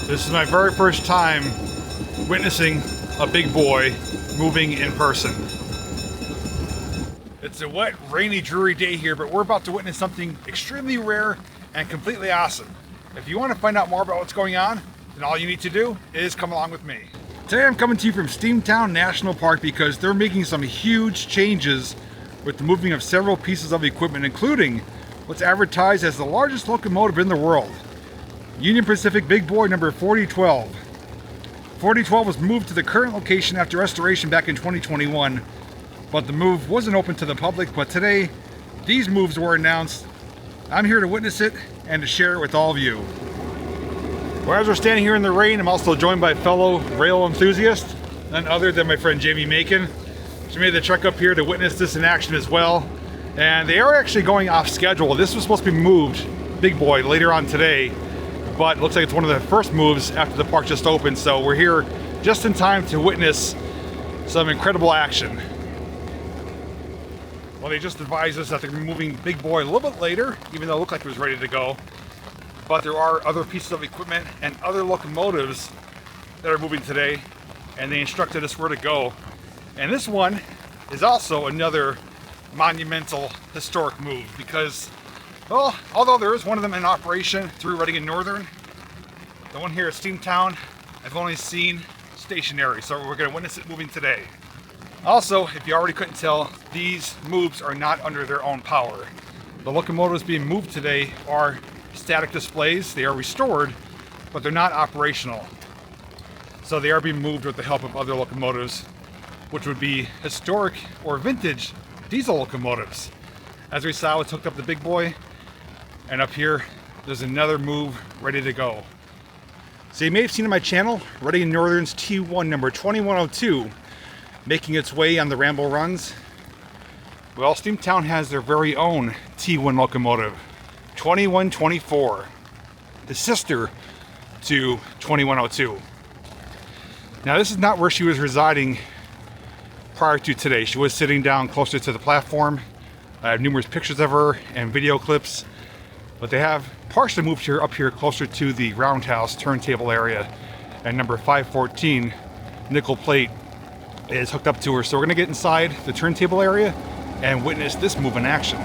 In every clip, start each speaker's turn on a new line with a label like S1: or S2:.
S1: This is my very first time witnessing a big boy moving in person. It's a wet, rainy, dreary day here, but we're about to witness something extremely rare and completely awesome. If you want to find out more about what's going on, then all you need to do is come along with me. Today I'm coming to you from Steamtown National Park because they're making some huge changes with the moving of several pieces of equipment, including what's advertised as the largest locomotive in the world. Union Pacific Big Boy number 4012. 4012 was moved to the current location after restoration back in 2021, but the move wasn't open to the public. But today, these moves were announced. I'm here to witness it and to share it with all of you. Well, as we're standing here in the rain, I'm also joined by fellow rail enthusiast, none other than my friend Jamie Macon. She made the trek up here to witness this in action as well. And they are actually going off schedule. This was supposed to be moved, Big Boy, later on today, but it looks like it's one of the first moves after the park just opened. So we're here just in time to witness some incredible action. Well, they just advised us that they're moving Big Boy a little bit later, even though it looked like it was ready to go. But there are other pieces of equipment and other locomotives that are moving today, and they instructed us where to go. And this one is also another monumental historic move because, well, although there is one of them in operation through Reading and Northern, the one here at Steamtown I've only seen stationary, so we're going to witness it moving today. Also, if you already couldn't tell, these moves are not under their own power. The locomotives being moved today are static displays. They are restored, but they're not operational. So they are being moved with the help of other locomotives, which would be historic or vintage diesel locomotives. As we saw, it's hooked up the Big Boy, and up here there's another move ready to go. So you may have seen on my channel Reading and Northern's T1 number 2102 making its way on the Ramble runs. Well, Steamtown has their very own T1 locomotive, 2124, the sister to 2102. Now, this is not where she was residing prior to today. She was sitting down closer to the platform. I have numerous pictures of her and video clips, but they have partially moved her up here closer to the roundhouse turntable area, and number 514 nickel plate is hooked up to her. So we're going to get inside the turntable area and witness this move in action.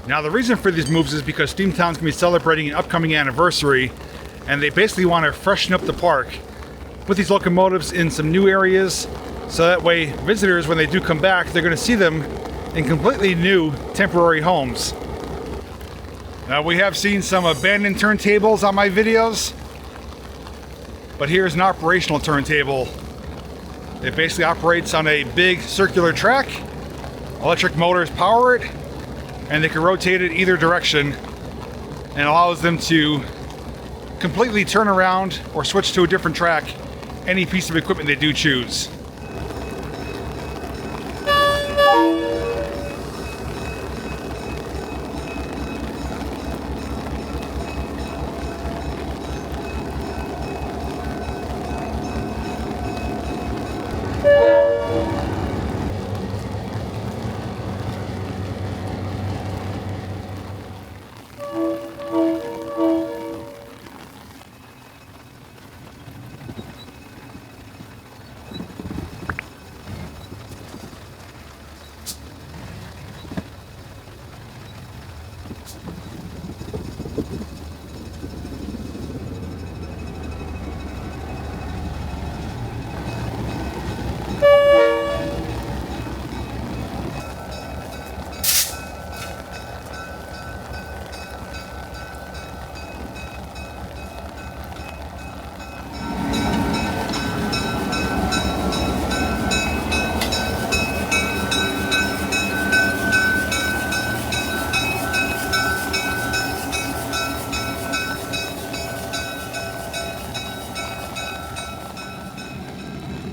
S1: Now, the reason for these moves is because Steamtown's going to be celebrating an upcoming anniversary, and they basically want to freshen up the park with these locomotives in some new areas, so that way visitors, when they do come back, they're going to see them in completely new temporary homes. Now, we have seen some abandoned turntables on my videos, but here's an operational turntable. It basically operates on a big circular track. Electric motors power it, and they can rotate it either direction, and allows them to completely turn around or switch to a different track any piece of equipment they do choose.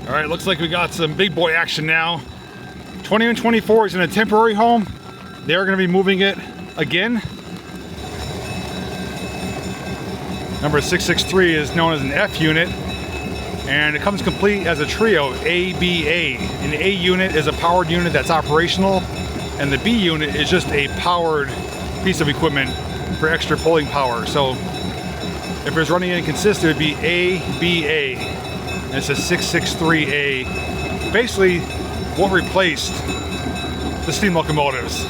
S1: All right, looks like we got some big boy action now. 2124 is in a temporary home. They're going to be moving it again. Number 663 is known as an F unit, and it comes complete as a trio, ABA. An A unit is a powered unit that's operational, and the B unit is just a powered piece of equipment for extra pulling power. So if it was running inconsistent, it would be ABA, and it's a 663A. Basically, what replaced the steam locomotives.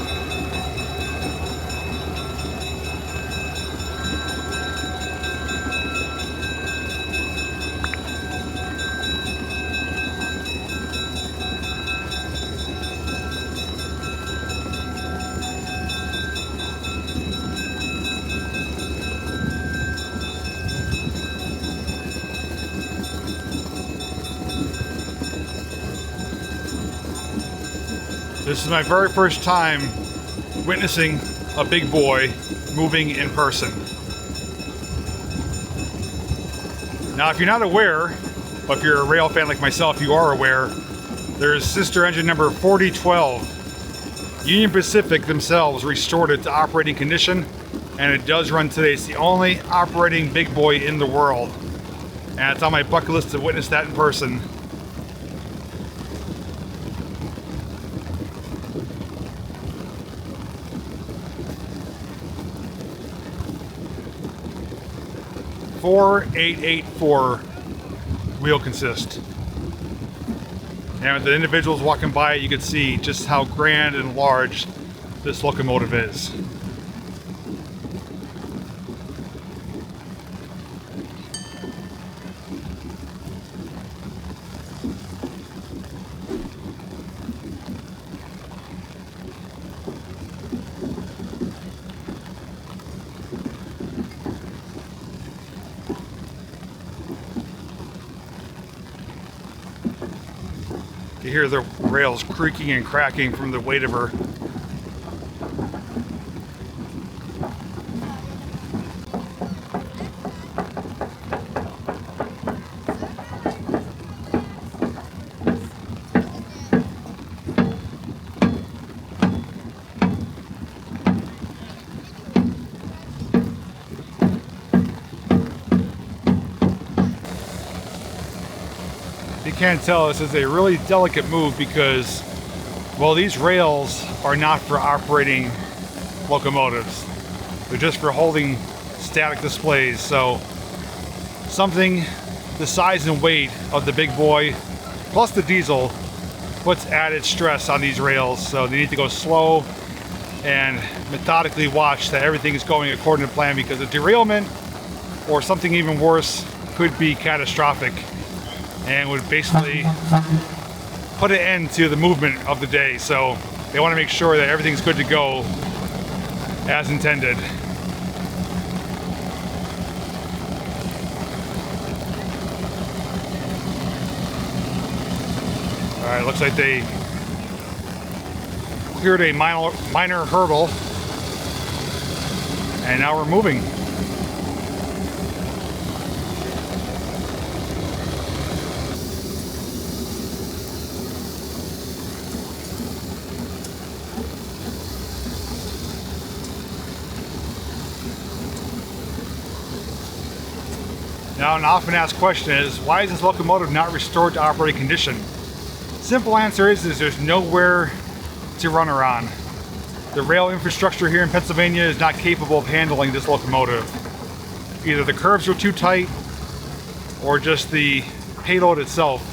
S1: This is my very first time witnessing a big boy moving in person. Now, if you're not aware, but if you're a rail fan like myself, you are aware, there's sister engine number 4012. Union Pacific themselves restored it to operating condition, and it does run today. It's the only operating big boy in the world. And it's on my bucket list to witness that in person. Four 884 wheel consist. And with the individuals walking by, you can see just how grand and large this locomotive is. You hear the rails creaking and cracking from the weight of her. You can't tell, this is a really delicate move because, well, these rails are not for operating locomotives. They're just for holding static displays. So something the size and weight of the big boy plus the diesel puts added stress on these rails. So they need to go slow and methodically watch that everything is going according to plan, because a derailment or something even worse could be catastrophic and would basically put an end to the movement of the day. So they want to make sure that everything's good to go as intended. All right, looks like they cleared a minor hurdle, and now we're moving. Now, an often asked question is, why is this locomotive not restored to operating condition? Simple answer is there's nowhere to run her on. The rail infrastructure here in Pennsylvania is not capable of handling this locomotive. Either the curves are too tight, or just the payload itself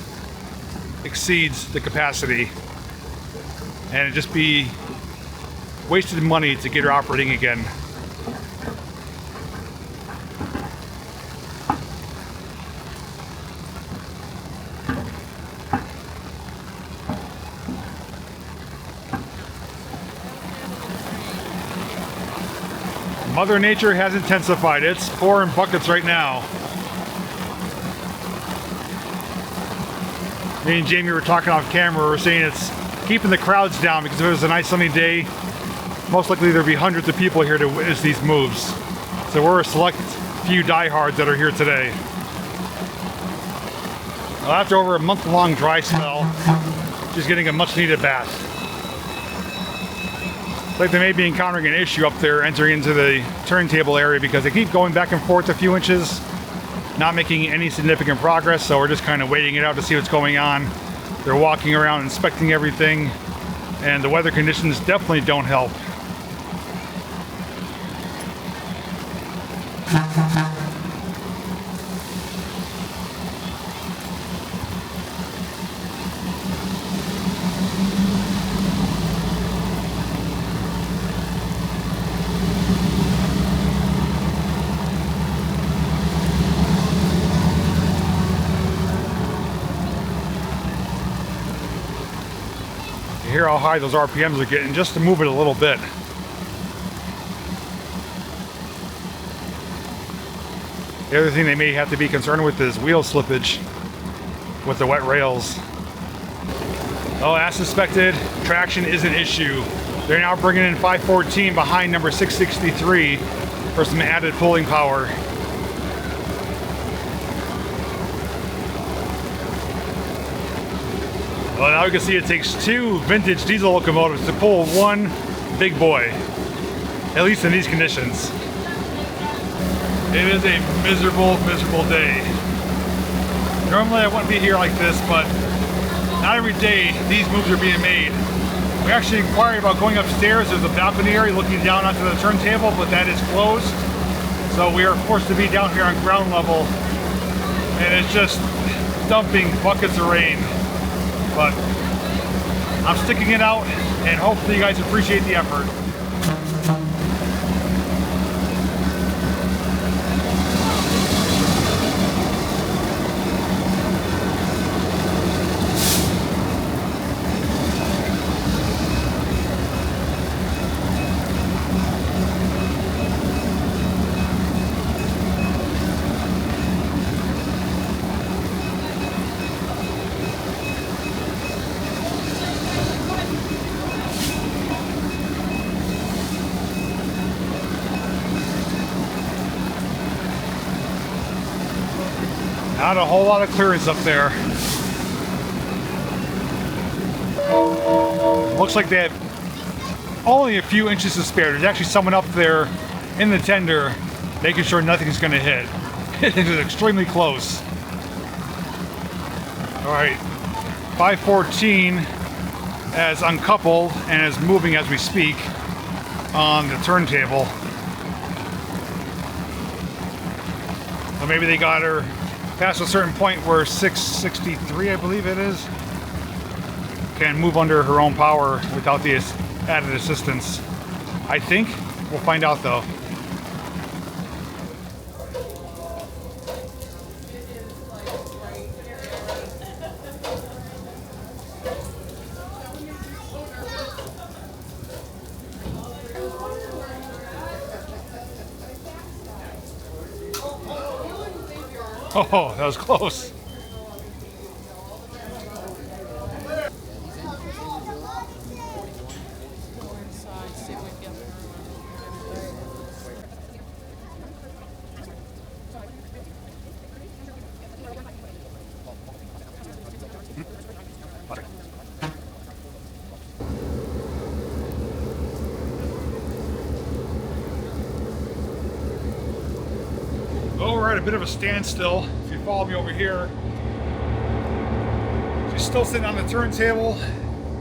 S1: exceeds the capacity, and it'd just be wasted money to get her operating again. Mother Nature has intensified. It's pouring buckets right now. Me and Jamie were talking off camera. We were saying it's keeping the crowds down, because if it was a nice sunny day, most likely there'd be hundreds of people here to witness these moves. So we're a select few diehards that are here today. Well, after over a month-long dry spell, She's getting a much needed bath. It's like they may be encountering an issue up there entering into the turntable area because they keep going back and forth a few inches, not making any significant progress, so we're just kind of waiting it out to see what's going on. They're walking around inspecting everything, and the weather conditions definitely don't help. You hear how high those RPMs are getting just to move it a little bit. The other thing they may have to be concerned with is wheel slippage with the wet rails. Oh, as suspected, traction is an issue. They're now bringing in 514 behind number 663 for some added pulling power. Well, now we can see it takes two vintage diesel locomotives to pull one big boy, at least in these conditions. It is a miserable, miserable day. Normally I wouldn't be here like this, but not every day these moves are being made. We actually inquired about going upstairs. There's a balcony area looking down onto the turntable, but that is closed. So we are forced to be down here on ground level, and it's just dumping buckets of rain. But I'm sticking it out, and hopefully you guys appreciate the effort. Not a whole lot of clearance up there. Looks like they have only a few inches to spare. There's actually someone up there in the tender making sure nothing's going to hit. It is extremely close. All right, 514 as uncoupled and is moving as we speak on the turntable. Or maybe they got her past a certain point where 663, I believe it is, can move under her own power without the added assistance. I think. We'll find out though. Oh, that was close. Well, we're at a bit of a standstill. If you follow me over here, she's still sitting on the turntable.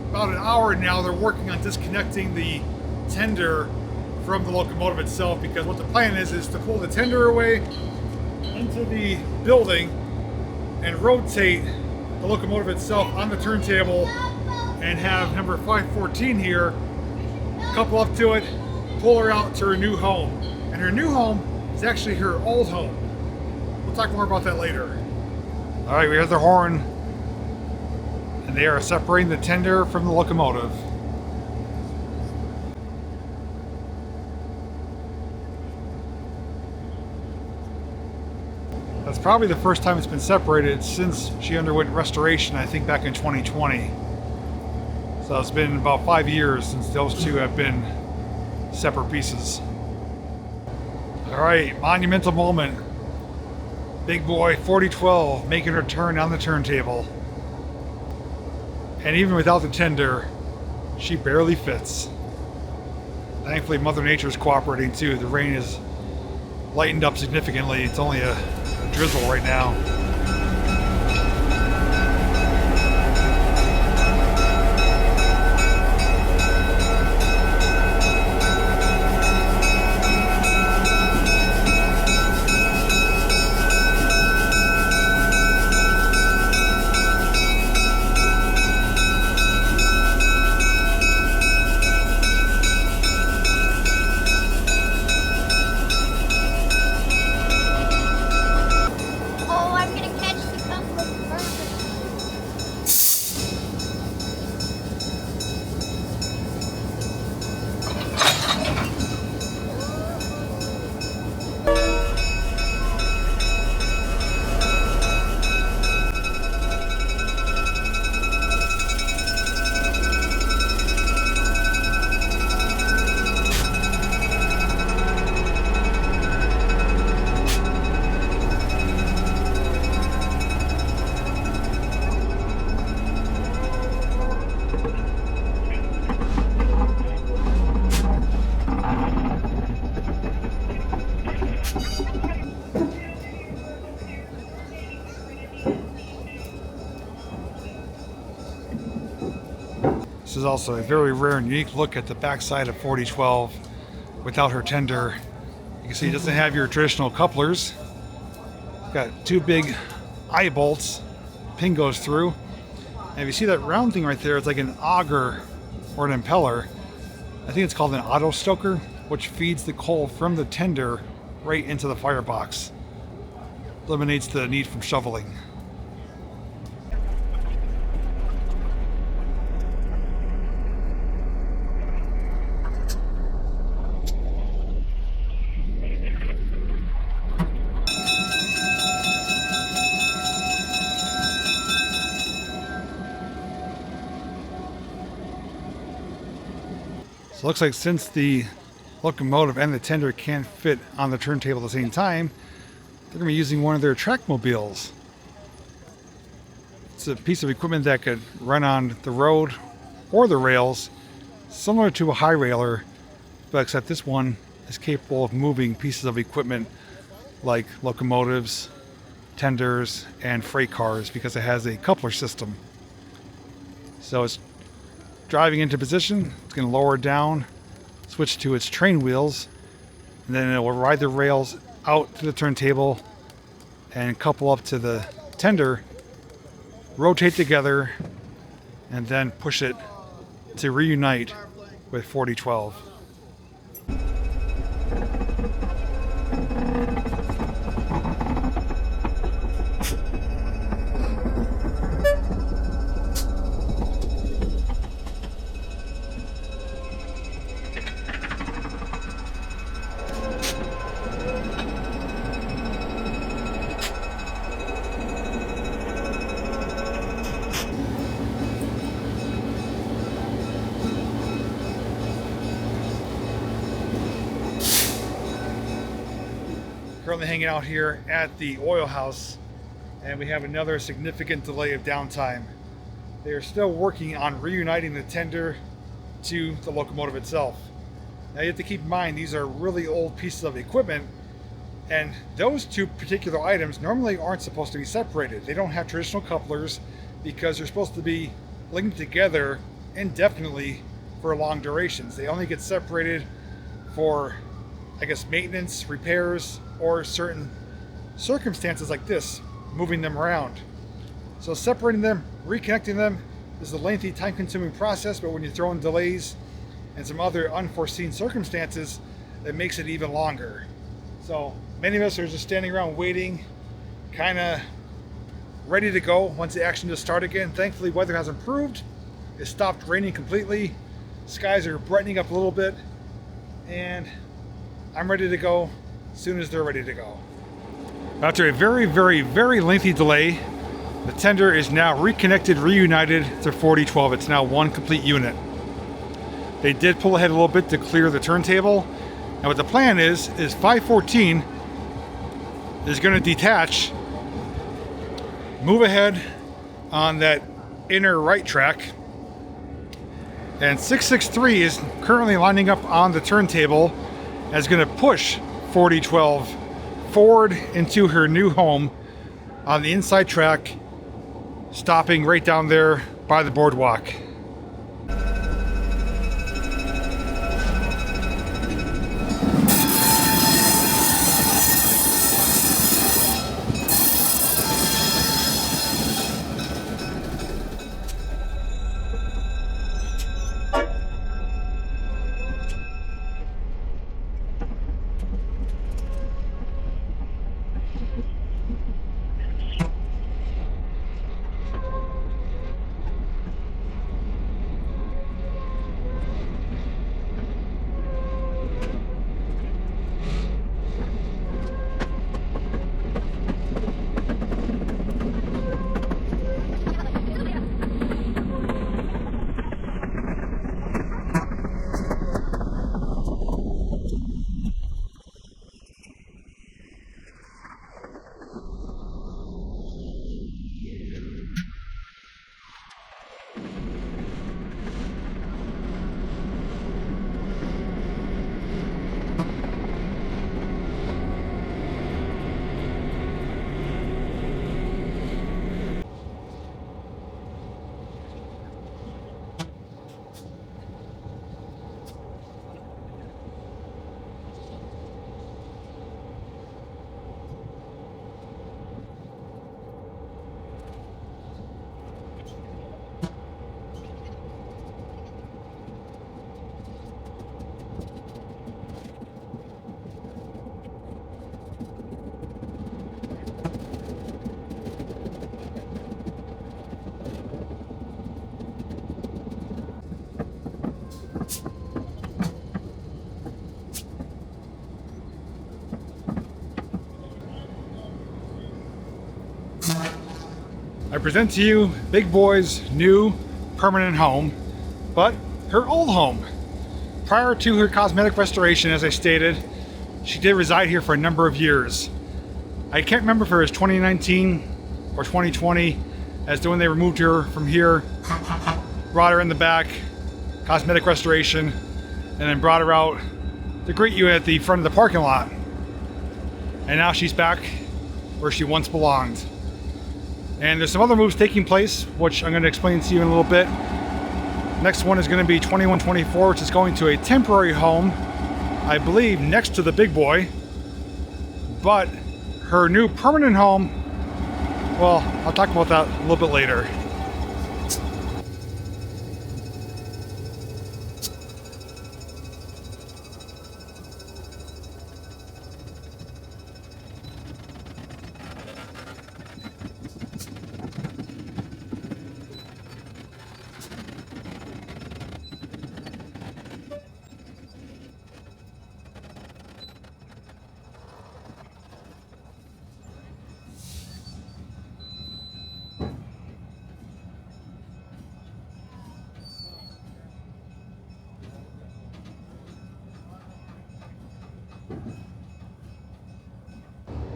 S1: About an hour now, they're working on disconnecting the tender from the locomotive itself, because what the plan is to pull the tender away into the building and rotate the locomotive itself on the turntable and have number 514 here couple up to it, pull her out to her new home. And her new home is actually her old home. We'll talk more about that later. All right, we have the horn, and they are separating the tender from the locomotive. That's probably the first time it's been separated since she underwent restoration, I think back in 2020. So it's been about 5 years since those two have been separate pieces. All right, monumental moment. Big boy 4012 making her turn on the turntable. And even without the tender, she barely fits. Thankfully, Mother Nature is cooperating too. The rain has lightened up significantly. It's only a drizzle right now. This is also a very rare and unique look at the backside of 4012 without her tender. You can see it doesn't have your traditional couplers. Got two big eye bolts, pin goes through. And if you see that round thing right there, it's like an auger or an impeller. I think it's called an auto stoker, which feeds the coal from the tender right into the firebox. Eliminates the need for shoveling. So it looks like since the locomotive and the tender can't fit on the turntable at the same time, they're going to be using one of their trackmobiles. It's a piece of equipment that could run on the road or the rails, similar to a high railer, but except this one is capable of moving pieces of equipment like locomotives, tenders, and freight cars because it has a coupler system. So it's driving into position, it's going to lower down, switch to its train wheels, and then it will ride the rails out to the turntable and couple up to the tender, rotate together, and then push it to reunite with 4012. Currently hanging out here at the oil house, and we have another significant delay of downtime. They are still working on reuniting the tender to the locomotive itself. Now you have to keep in mind these are really old pieces of equipment, and those two particular items normally aren't supposed to be separated. They don't have traditional couplers because they're supposed to be linked together indefinitely for long durations. They only get separated for, I guess, maintenance, repairs, or certain circumstances like this, moving them around. So separating them, reconnecting them is a lengthy, time-consuming process, but when you throw in delays and some other unforeseen circumstances, it makes it even longer. So many of us are just standing around waiting, kind of ready to go once the action just started again. Thankfully, weather has improved. It stopped raining completely. Skies are brightening up a little bit, and I'm ready to go as soon as they're ready to go. After a very, very, very lengthy delay, the tender is now reconnected, reunited to 4012. It's now one complete unit. They did pull ahead a little bit to clear the turntable, and what the plan is 514 is going to detach, move ahead on that inner right track. And 663 is currently lining up on the turntable and is going to push 4012 forward into her new home on the inside track, stopping right down there by the boardwalk. I present to you Big Boy's new permanent home, but her old home. Prior to her cosmetic restoration, as I stated, she did reside here for a number of years. I can't remember if it was 2019 or 2020 as to when they removed her from here, brought her in the back, cosmetic restoration, and then brought her out to greet you at the front of the parking lot. And now she's back where she once belonged. And there's some other moves taking place, which I'm going to explain to you in a little bit. Next one is going to be 2124, which is going to a temporary home, I believe next to the Big Boy. But her new permanent home, well, I'll talk about that a little bit later.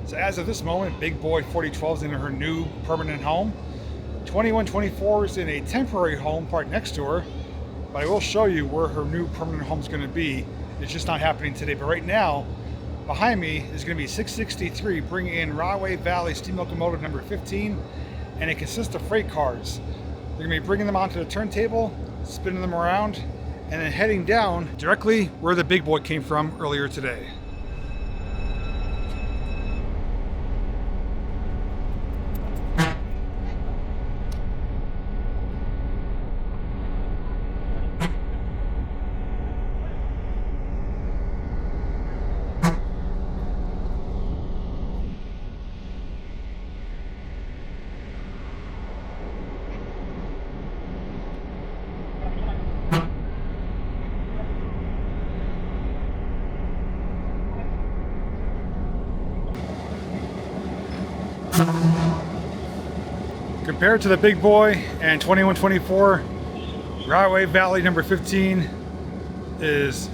S1: So as of this moment, Big Boy 4012 is in her new permanent home. 2124 is in a temporary home parked next to her, but I will show you where her new permanent home is going to be. It's just not happening today, but right now, behind me is going to be 663 bringing in Rahway Valley steam locomotive number 15, and it consists of freight cars. They're going to be bringing them onto the turntable, spinning them around, and then heading down directly where the Big Boy came from earlier today. Compared to the Big Boy and 2124, Rahway Valley number 15 is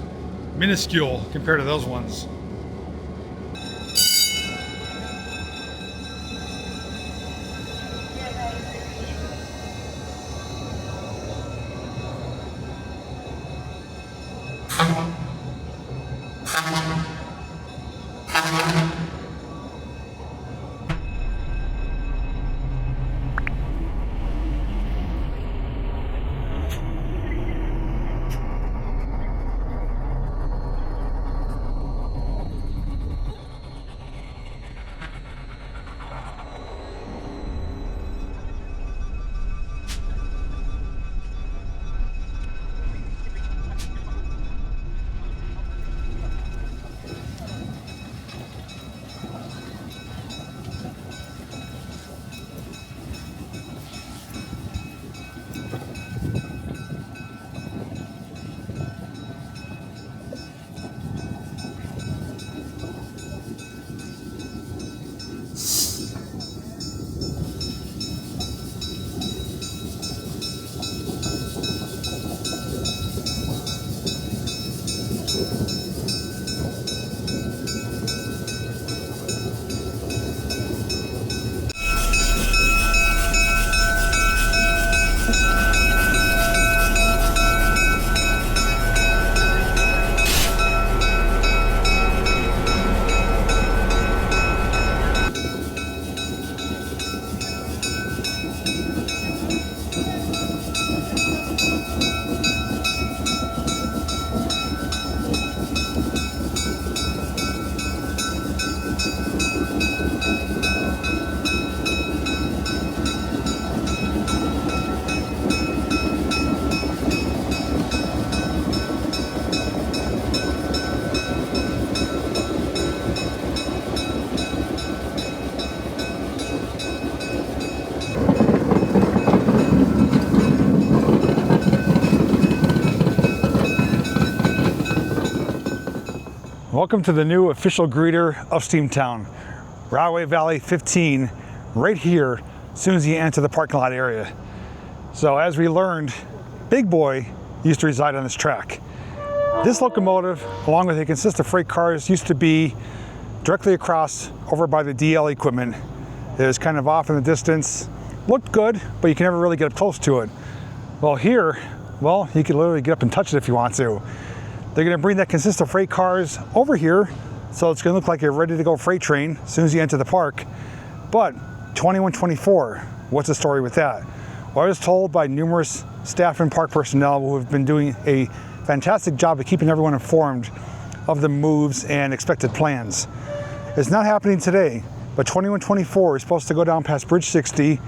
S1: minuscule compared to those ones.
S2: Welcome to the new official greeter of Steamtown, Railway Valley 15, right here as soon as you enter the parking lot area. So as we learned, Big Boy used to reside on this track. This locomotive, along with a consist of freight cars, used to be directly across over by the DL equipment. It was kind of off in the distance, looked good, but you can never really get up close to it. Well here, well, you can literally get up and touch it if you want to. They're gonna bring that consist of freight cars over here, so it's gonna look like a ready to go freight train as soon as you enter the park. But 2124, what's the story with that? Well, I was told by numerous staff and park personnel who have been doing a fantastic job of keeping everyone informed of the moves and expected plans. It's not happening today, but 2124 is supposed to go down past Bridge 60.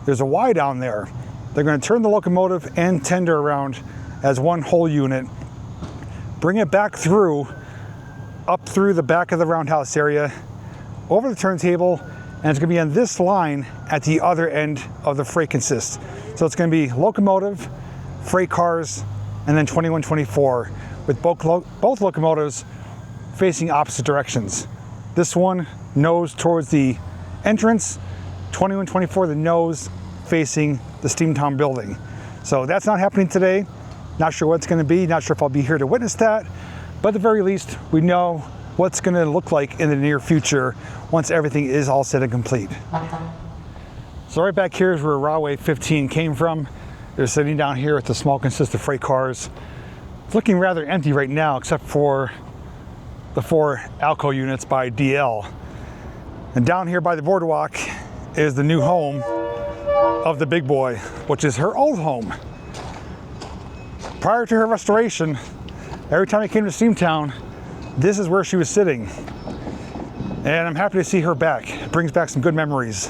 S2: There's a Y down there. They're gonna turn the locomotive and tender around as one whole unit, bring it back through, up through the back of the roundhouse area, over the turntable, and it's gonna be on this line at the other end of the freight consist. So it's gonna be locomotive, freight cars, and then 2124, with both locomotives facing opposite directions. This one nose towards the entrance, 2124 the nose facing the Steamtown building. So that's not happening today. Not sure what it's going to be, not sure if I'll be here to witness that, but at the very least, we know what's going to look like in the near future once everything is all set and complete. So right back here is where Railway 15 came from. They're sitting down here with the small consist of freight cars. It's looking rather empty right now, except for the 4 Alco units by DL. And down here by the boardwalk is the new home of the Big Boy, which is her old home. Prior to her restoration, every time I came to Steamtown, this is where she was sitting. And I'm happy to see her back. It brings back some good memories,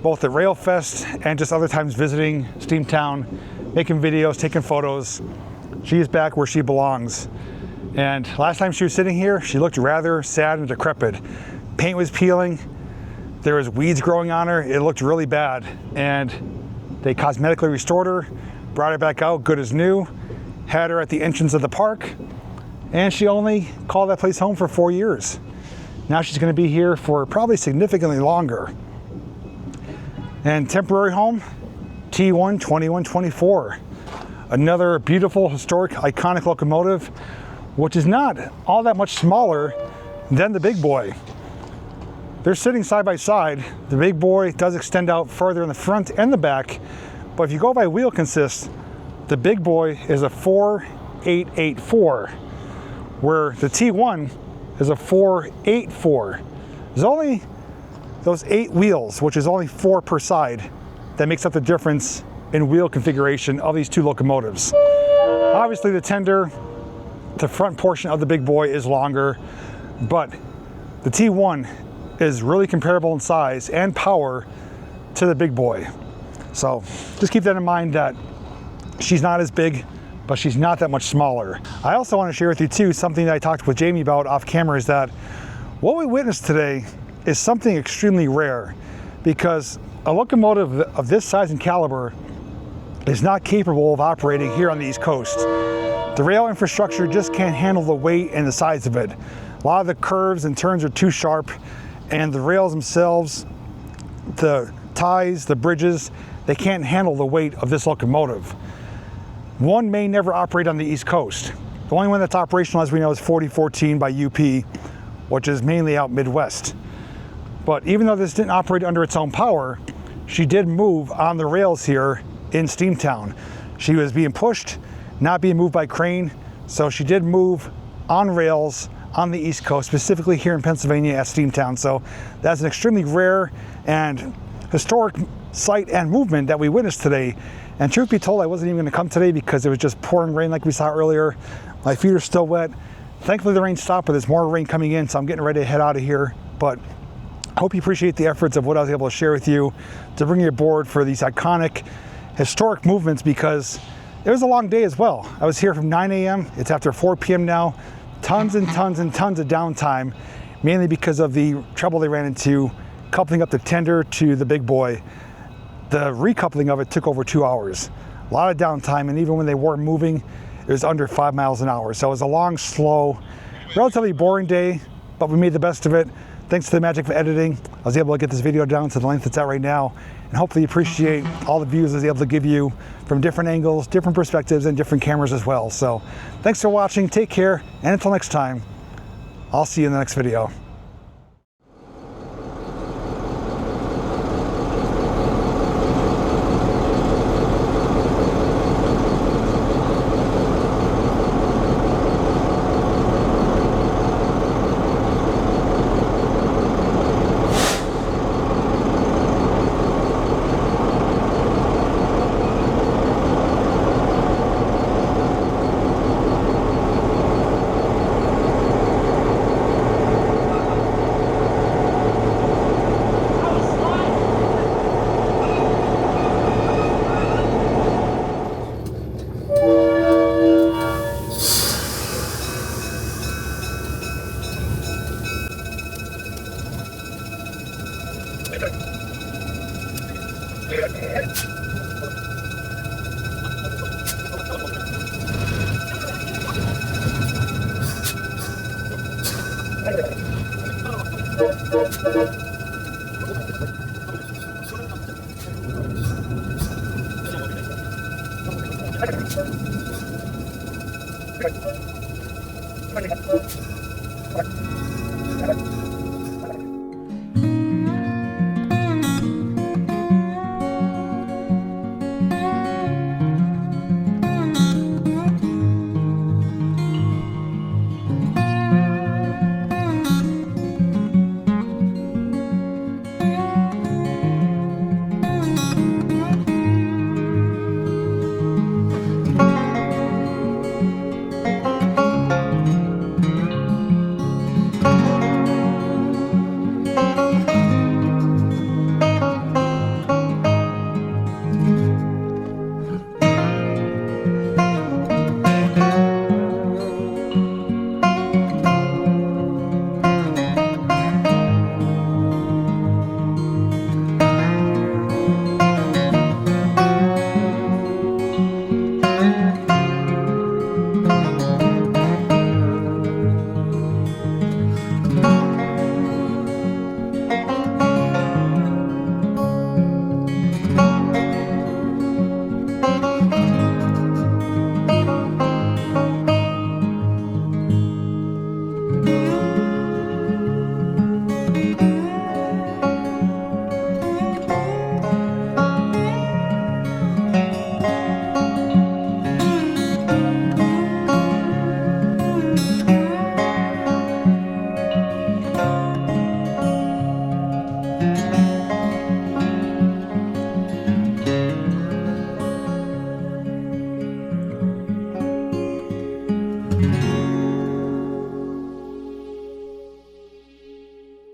S2: both at Railfest and just other times visiting Steamtown, making videos, taking photos. She is back where she belongs. And last time she was sitting here, she looked rather sad and decrepit. Paint was peeling, there was weeds growing on her, it looked really bad. And they cosmetically restored her, brought her back out good as new, had her at the entrance of the park, and she only called that place home for 4 years. Now she's going to be here for probably significantly longer. And temporary home, T1 2124. Another beautiful, historic, iconic locomotive, which is not all that much smaller than the Big Boy. They're sitting side by side. The Big Boy does extend out further in the front and the back, but if you go by wheel consist, the Big Boy is a 4 4.884, where the T1 is a 4.84. There's only those 8 wheels, which is only 4 per side, that makes up the difference in wheel configuration of these two locomotives. Obviously the tender, the front portion of the big boy is longer, but the T1 is really comparable in size and power to the big boy. So just keep that in mind, that she's not as big, but she's not that much smaller. I also want to share with you too, something that I talked with Jamie about off camera, is that what we witnessed today is something extremely rare, because a locomotive of this size and caliber is not capable of operating here on the East Coast. The rail infrastructure just can't handle the weight and the size of it. A lot of the curves and turns are too sharp, and the rails themselves, the ties, the bridges, they can't handle the weight of this locomotive. One may never operate on the East Coast. The only one that's operational, as we know, is 4014 by UP, which is mainly out Midwest. But even though this didn't operate under its own power, she did move on the rails here in Steamtown. She was being pushed, not being moved by crane, so she did move on rails on the East Coast, specifically here in Pennsylvania at Steamtown. So that's an extremely rare and historic sight and movement that we witnessed today. And truth be told, I wasn't even going to come today because it was just pouring rain like we saw earlier. My feet are still wet. Thankfully the rain stopped, but there's more rain coming in, so I'm getting ready to head out of here. But I hope you appreciate the efforts of what I was able to share with you to bring you aboard for these iconic historic movements, because it was a long day as well. I was here from 9 a.m. It's after 4 p.m. now. Tons and tons and tons of downtime, mainly because of the trouble they ran into coupling up the tender to the big boy. The recoupling of it took over 2 hours. A lot of downtime, and even when they weren't moving, it was under 5 miles an hour. So it was a long, slow, relatively boring day, but we made the best of it. Thanks to the magic of editing, I was able to get this video down to the length it's at right now, and hopefully you appreciate all the views I was able to give you from different angles, different perspectives, and different cameras as well. So thanks for watching, take care, and until next time, I'll see you in the next video.
S3: Thank you.